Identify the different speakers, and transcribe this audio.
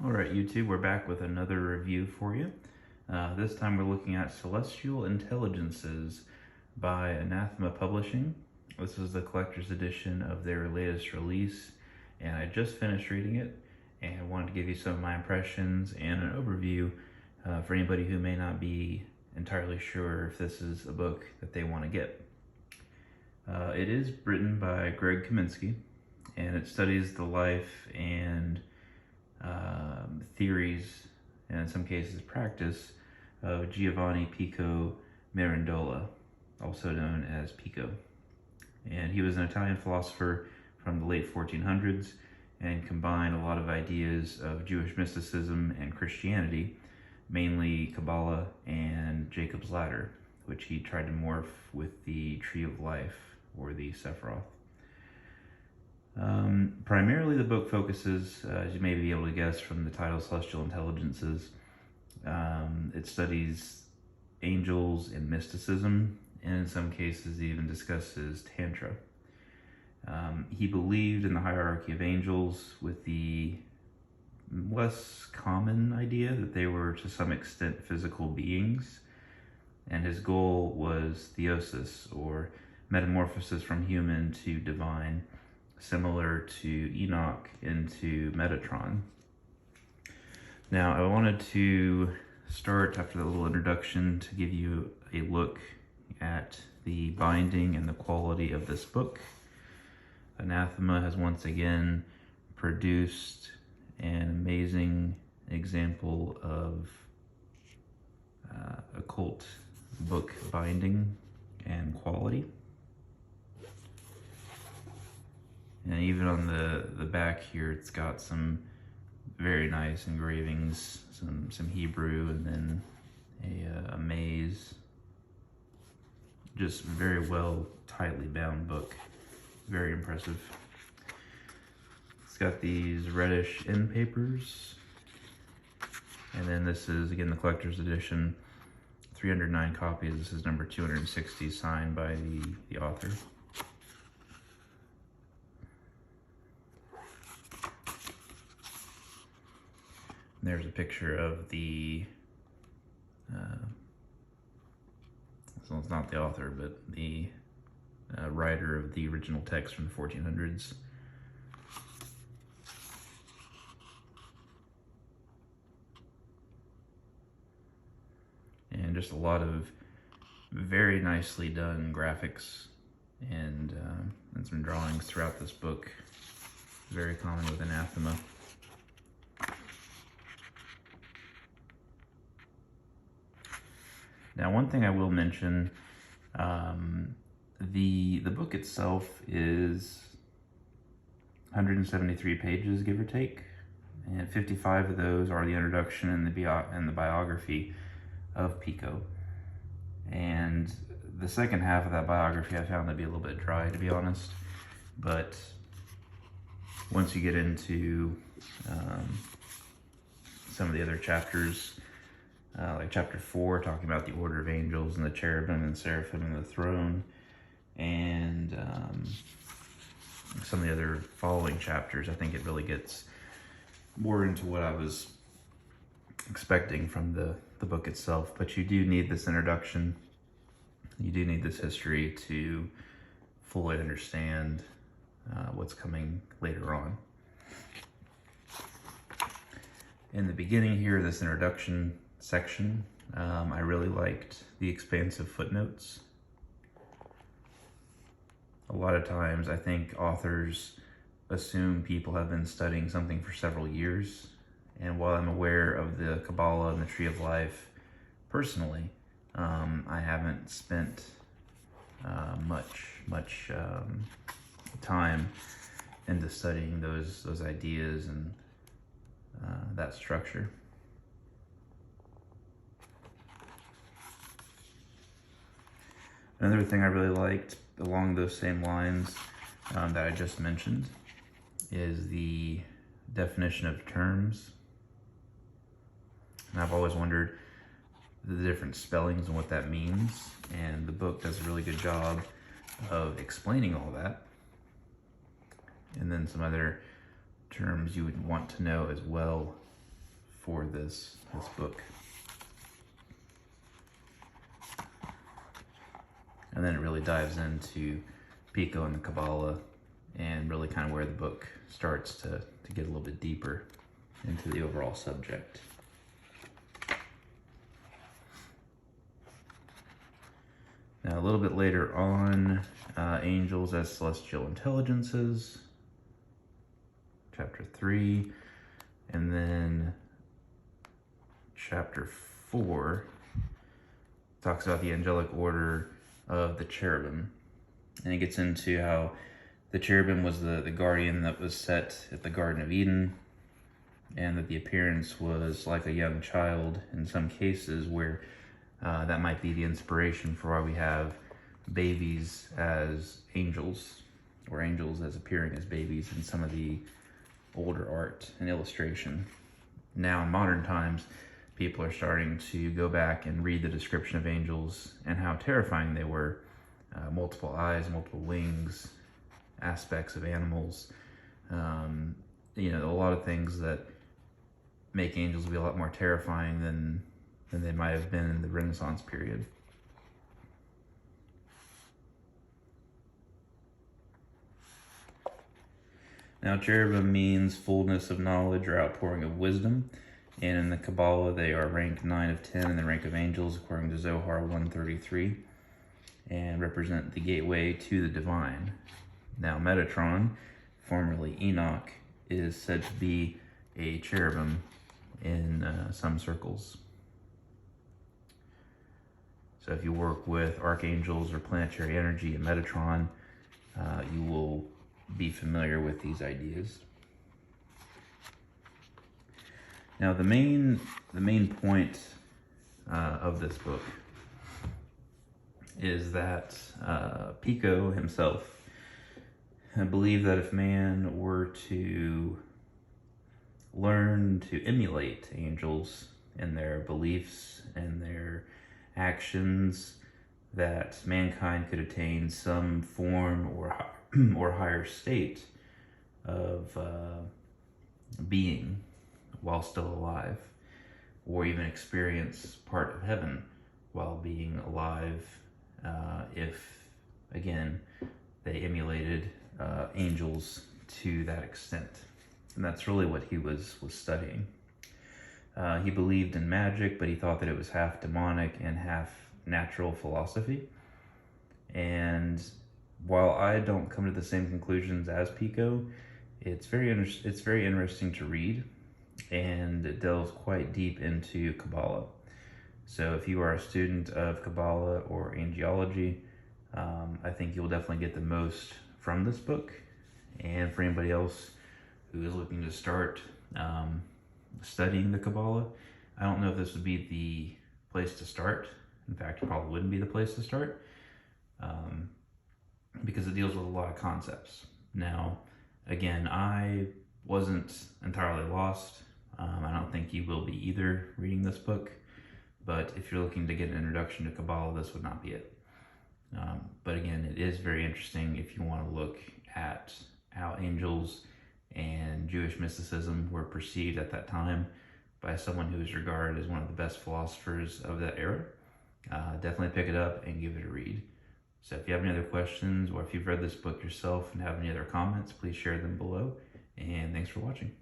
Speaker 1: Alright YouTube, we're back with another review for you. This time we're looking at Celestial Intelligences by Anathema Publishing. This is the collector's edition of their latest release, and I just finished reading it and wanted to give you some of my impressions and an overview for anybody who may not be entirely sure if this is a book that they want to get. It is written by Greg Kaminsky, and it studies the life and theories, and in some cases practice, of Giovanni Pico Mirandola, also known as Pico. And he was an Italian philosopher from the late 1400s and combined a lot of ideas of Jewish mysticism and Christianity, mainly Kabbalah and Jacob's Ladder, which he tried to morph with the Tree of Life, or the Sephiroth. Primarily the book focuses, as you may be able to guess from the title, Celestial Intelligences. It studies angels and mysticism, and in some cases even discusses Tantra. He believed in the hierarchy of angels, with the less common idea that they were to some extent physical beings, and his goal was theosis, or metamorphosis from human to divine, similar to Enoch into Metatron. Now, I wanted to start, after the little introduction, to give you a look at the binding and the quality of this book. Anathema has once again produced an amazing example of occult book binding and quality. And even on the back here, it's got some very nice engravings, some Hebrew, and then a maze. Just very well, tightly bound book. Very impressive. It's got these reddish end papers. And then this is, again, the collector's edition. 309 copies. This is number 260, signed by the author. There's a picture of the, so it's not the author, but the writer of the original text from the 1400s. And just a lot of very nicely done graphics and some drawings throughout this book. Very common with Anathema. Now, one thing I will mention, the book itself is 173 pages, give or take, and 55 of those are the introduction and the biography of Pico. And the second half of that biography I found to be a little bit dry, to be honest. But once you get into some of the other chapters, like chapter 4, talking about the order of angels and the cherubim and seraphim and the throne, and some of the other following chapters, I think it really gets more into what I was expecting from the book itself. But you do need this introduction, you do need this history to fully understand what's coming later on. In the beginning here, this introduction section, I really liked the expansive footnotes. A lot of times I think authors assume people have been studying something for several years, and while I'm aware of the Kabbalah and the Tree of Life personally, I haven't spent much time into studying those ideas and that structure. Another thing I really liked along those same lines that I just mentioned is the definition of terms. And I've always wondered the different spellings and what that means, and the book does a really good job of explaining all that. And then some other terms you would want to know as well for this book. And then it really dives into Pico and the Kabbalah, and really kind of where the book starts to get a little bit deeper into the overall subject. Now, a little bit later on, angels as celestial intelligences, chapter 3, and then chapter 4 talks about the angelic order of the cherubim. And it gets into how the cherubim was the guardian that was set at the Garden of Eden, and that the appearance was like a young child in some cases, where that might be the inspiration for why we have babies as angels, or angels as appearing as babies in some of the older art and illustration. Now, in modern times, people are starting to go back and read the description of angels and how terrifying they were. Multiple eyes, multiple wings, aspects of animals, a lot of things that make angels be a lot more terrifying than they might have been in the Renaissance period. Now, cherubim means fullness of knowledge or outpouring of wisdom, and in the Kabbalah they are rank 9 of 10 in the rank of angels according to Zohar 133, and represent the gateway to the divine. Now, Metatron, formerly Enoch, is said to be a cherubim in some circles. So if you work with archangels or planetary energy and Metatron, you will be familiar with these ideas. Now, the main point of this book is that Pico himself believed that if man were to learn to emulate angels in their beliefs and their actions, that mankind could attain some form or higher state of being while still alive, or even experience part of heaven while being alive, if, again, they emulated angels to that extent. And that's really what he was studying. He believed in magic, but he thought that it was half demonic and half natural philosophy. And while I don't come to the same conclusions as Pico, it's very interesting to read, and it delves quite deep into Kabbalah. So if you are a student of Kabbalah or angelology, I think you'll definitely get the most from this book. And for anybody else who is looking to start studying the Kabbalah, I don't know if this would be the place to start. In fact, it probably wouldn't be the place to start, because it deals with a lot of concepts. Now, again, I wasn't entirely lost. I don't think you will be either reading this book, but if you're looking to get an introduction to Kabbalah, this would not be it. But again, it is very interesting if you want to look at how angels and Jewish mysticism were perceived at that time by someone who is regarded as one of the best philosophers of that era. Definitely pick it up and give it a read. So if you have any other questions, or if you've read this book yourself and have any other comments, please share them below. And thanks for watching.